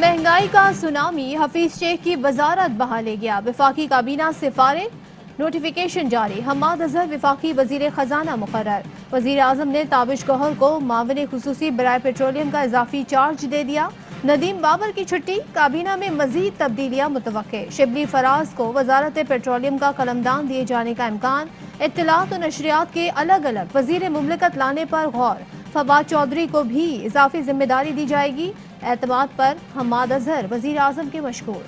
महंगाई का सुनामी हफीज शेख की वजारत बहा ले गया। वफाकी काबीना से फारिग, नोटिफिकेशन जारी। हम्माद अजहर वफाकी वजीर खजाना मुकर्रर। वजीर आजम ने ताबिश कोहल को मावन खुसूसी बराए पेट्रोलियम का इजाफी चार्ज दे दिया। नदीम बाबर की छुट्टी, काबीना में मजीद तब्दीलियां मुतवक्के। शिबली फराज को वजारत पेट्रोलियम का कलमदान दिए जाने का इम्कान। इत्तलात और नशरियात के अलग अलग वजीर मुमलिकत लाने पर गौर। फवाद चौधरी को भी इजाफी जिम्मेदारी दी जाएगी। एतमाद पर हम्माद अजहर वजीर आजम के मशकूर।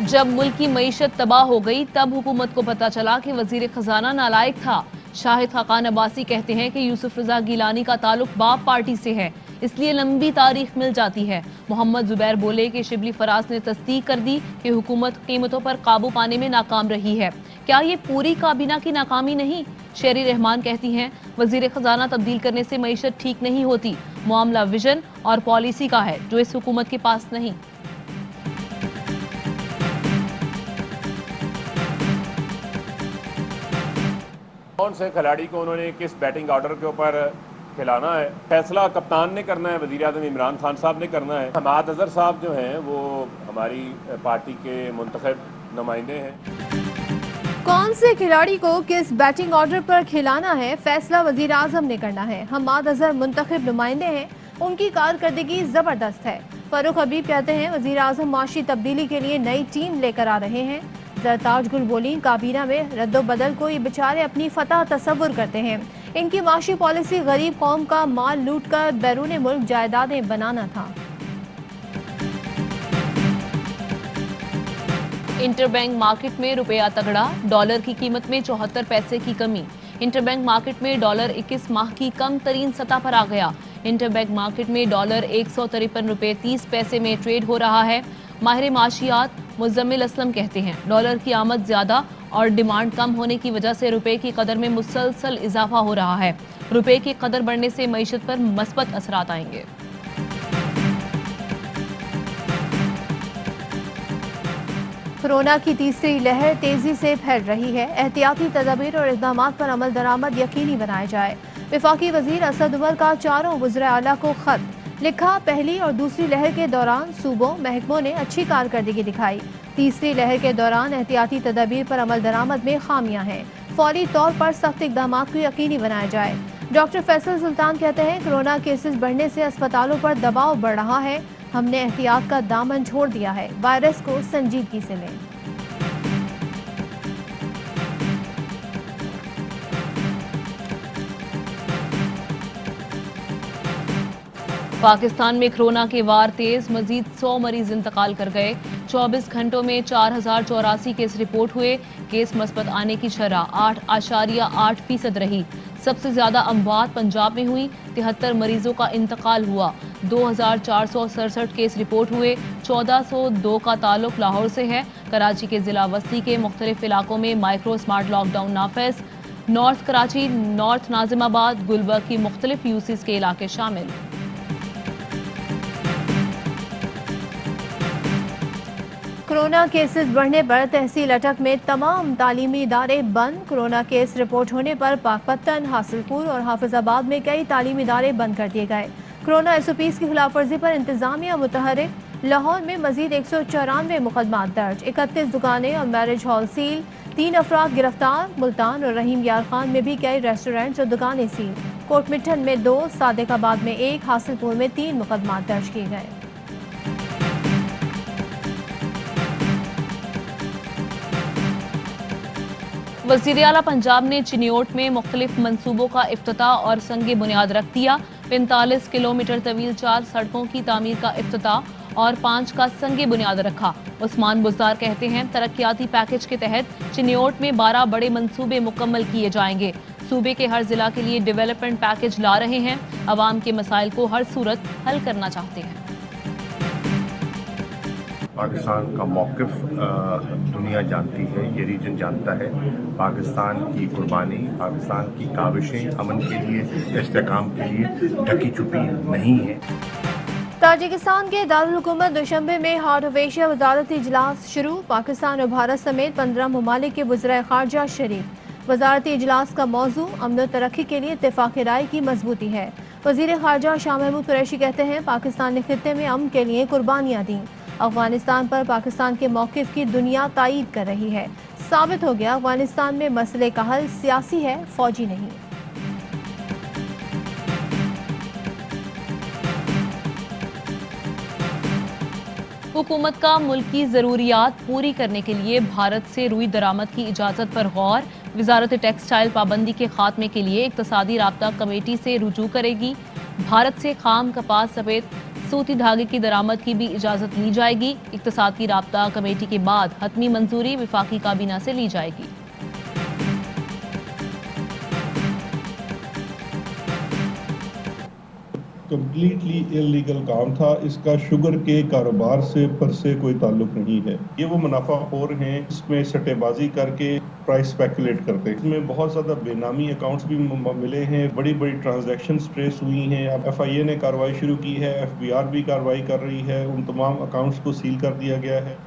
जब मुल्क की मईशत तबाह हो गई तब हुकूमत को पता चला कि वजीर खजाना नालायक था। शाहिद खाकान अब्बासी कहते हैं कि यूसुफ रजा गिलानी का ताल्लुक बाप पार्टी से है, इसलिए लंबी तारीख मिल जाती है। मोहम्मद जुबैर बोले कि शिबली फराज ने तस्दीक कर दी कि हुकूमत कीमतों पर काबू पाने में नाकाम रही है। क्या ये पूरी काबीना की नाकामी नहीं? शेरी रहमान कहती हैं वजीर खजाना तब्दील करने से मईशत ठीक नहीं होती। मामला विजन और पॉलिसी का है जो इस हुकूमत के पास नहीं। कौन से खिलाड़ी को उन्होंने किस बैटिंग ऑर्डर के ऊपर खिलाना है, फैसला कप्तान ने करना है, वज़ीर आज़म इमरान खान साहब ने करना है। हम्माद अजहर साहब जो हैं वो हमारी पार्टी के मुंतखब नुमाइंदे हैं। कौन से खिलाड़ी को किस बैटिंग ऑर्डर पर खिलाना है, फैसला वजीर आजम ने करना है। हम्माद अजहर मुंतखब नुमाइंदे हैं, उनकी कारकर्दगी जबरदस्त है। फरूख हबीब कहते हैं वजीर आजम माशी तब्दीली के लिए नई टीम लेकर आ रहे हैं। जरताज गुल बोली काबीना में रद्दो बदल को ये बेचारे अपनी फतह तस्वुर करते हैं। इनकी माशी पॉलिसी गरीब कौम का माल लूट कर बैरून मुल्क जायदादें बनाना था। इंटरबैंक मार्केट में रुपया तगड़ा, डॉलर की कीमत में 74 पैसे की कमी। इंटरबैंक मार्केट में डॉलर 21 माह की कम तरीन सतह पर आ गया। इंटरबैंक मार्केट में डॉलर 153 रुपये 30 पैसे में ट्रेड हो रहा है। माहिर माशियात मुज़म्मिल असलम कहते हैं डॉलर की आमद ज्यादा और डिमांड कम होने की वजह से रुपए की कदर में मुसलसल इजाफा हो रहा है। रुपए की कदर बढ़ने से मईशत पर मस्बत असरात आएंगे। कोरोना की तीसरी लहर तेजी से फैल रही है। एहतियाती तदाबीर और इक़दाम पर अमल दरामद यकीनी बनाए जाए। वफाकी वजीर असद उमर का चारों वज़ीर आला को खत लिखा। पहली और दूसरी लहर के दौरान सूबों महकमों ने अच्छी कारकर्दगी दिखाई। तीसरी लहर के दौरान एहतियाती तदाबीर पर अमल दरामद में खामियां हैं। फौरी तौर पर सख्त इक़दाम को यकीनी बनाया जाए। डॉक्टर फैसल सुल्तान कहते हैं कोरोना केसेस बढ़ने से अस्पतालों पर दबाव बढ़ रहा है। हमने एहतियात का दामन छोड़ दिया है, वायरस को संजीदगी से लें। पाकिस्तान में कोरोना के वार तेज, मजीद 100 मरीज इंतकाल कर गए। 24 घंटों में 4084 केस रिपोर्ट हुए। केस मस्बत आने की शरह 8.8% रही। सबसे ज्यादा अमवात पंजाब में हुई, 73 मरीजों का इंतकाल हुआ। 2467 केस रिपोर्ट हुए। 1402 का ताल्लुक लाहौर से है। कराची के जिला वस्ती के मुख्तलिफ इलाकों में माइक्रो स्मार्ट लॉकडाउन नाफिज। नॉर्थ कराची, नॉर्थ नाजिमाबाद, गुलबर्ग की मुख्तलिफ यूसीज के इलाके शामिल। कोरोना केसेस बढ़ने पर तहसील अटक में तमाम तालीमी इदारे बंद। कोरोना केस रिपोर्ट होने पर पाकपत्तन, हासिलपुर और हाफिजाबाद में कई तालीमी इदारे बंद कर दिए गए। कोरोना SOPs की खिलाफ वर्जी पर इंतजामिया मुतहरिक। लाहौर में मजीद 194 मुकदमात दर्ज। 31 दुकानें और मैरिज हॉल सील। 3 अफराद गिरफ्तार। मुल्तान और रहीम यार खान में भी कई रेस्टोरेंट्स और दुकानें सील। कोटमिठन में 2, सादिकाबाद में 1, हासिलपुर में 3 मुकदमात दर्ज किए गए। वज़ीर आला पंजाब ने चिन्योट में मुख्तलिफ मनसूबों का इफ्तिताह और संगे बुनियाद रख दिया। 45 किलोमीटर तवील 4 सड़कों की तामीर का इफ्तिताह और 5 का संगे बुनियाद रखा। उस्मान बुज़दार कहते हैं तरक्याती पैकेज के तहत चिन्योट में 12 बड़े मंसूबे मुकम्मल किए जाएंगे। सूबे के हर जिला के लिए डेवलपमेंट पैकेज ला रहे हैं। अवाम के मसाइल को हर सूरत हल करना चाहते हैं। पाकिस्तान का मौक़िफ़ दुनिया जानती है, ये रीजन जानता है। पाकिस्तान की कुर्बानी, पाकिस्तान की काविशें अमन के लिए, इस्तेहकाम के लिए ढकी छुपी नहीं है। ताजिकिस्तान के दारुल हुकूमत दुशंबे में हार्ट ऑफ एशिया वजारती इजलास शुरू। पाकिस्तान और भारत समेत 15 ममालिक के वज़ीर ख़ारजा शरीक। वजारती इजलास का मौजू अमन और तरक्की के लिए इत्तेफाक राय की मजबूती है। वजीर खारजा शाह महमूद कुरैशी कहते हैं पाकिस्तान ने खित्ते में अमन के लिए कुर्बानियां दी। अफगानिस्तान पर पाकिस्तान के मौक़िफ़ की दुनिया तायीद कर रही है। साबित हो गया अफगानिस्तान में मसले का हल सियासी है, फौजी नहीं। हुकूमत का मुल्की ज़रूरियात पूरी करने के लिए भारत से रुई दरामद की इजाज़त पर गौर। वजारत टेक्सटाइल पाबंदी के खात्मे के लिए इक़्तिसादी राब्ता कमेटी से रुजू करेगी। भारत से खाम कपास सफेद सूती धागे की दरामद की भी इजाज़त ली जाएगी। इक़्तिसादी राब्ता कमेटी के बाद हतमी मंजूरी वफाकी काबीना से ली जाएगी। कम्प्लीटली इलीगल काम था। इसका शुगर के कारोबार से पर से कोई ताल्लुक नहीं है। ये वो मुनाफाखोर हैं इसमें सट्टेबाजी करके प्राइस स्पेकुलेट करते हैं। इसमें बहुत ज़्यादा बेनामी अकाउंट्स भी मिले हैं, बड़ी बड़ी ट्रांजैक्शंस ट्रेस हुई हैं। अब FIA ने कार्रवाई शुरू की है, FBR भी कार्रवाई कर रही है, उन तमाम अकाउंट्स को सील कर दिया गया है।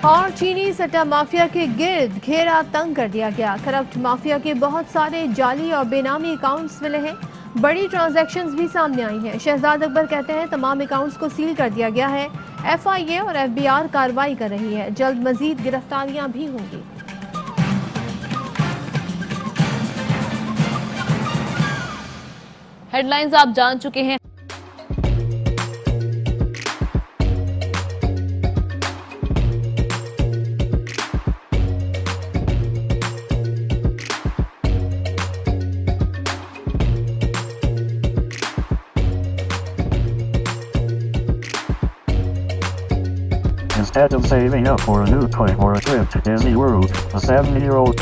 और चीनी सट्टा माफिया के गिर्द घेरा तंग कर दिया गया। करप्ट माफिया के बहुत सारे जाली और बेनामी अकाउंट्स मिले हैं। बड़ी ट्रांजैक्शंस भी सामने आई हैं। शहजाद अकबर कहते हैं तमाम अकाउंट्स को सील कर दिया गया है। FIA और FBR कार्रवाई कर रही है। जल्द मजीद गिरफ्तारियां भी होंगी। हेडलाइंस आप जान चुके हैं। Instead of saving up for a new toy or a trip to Disney World, a 7-year-old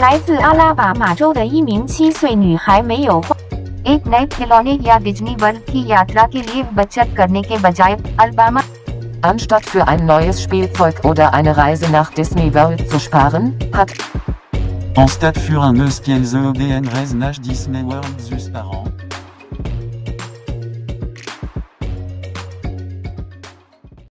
来自阿拉巴马州的一名7岁女孩没有花 एक नए खिलौने या डिज्नी वर्ल्ड की यात्रा के लिए बचत करने के बजाय Alabama Anstatt für ein neues Spielzeug oder eine Reise nach Disney World zu sparen, hat En stade für un eus qu'elles EDN Reznach Disney World zus par an.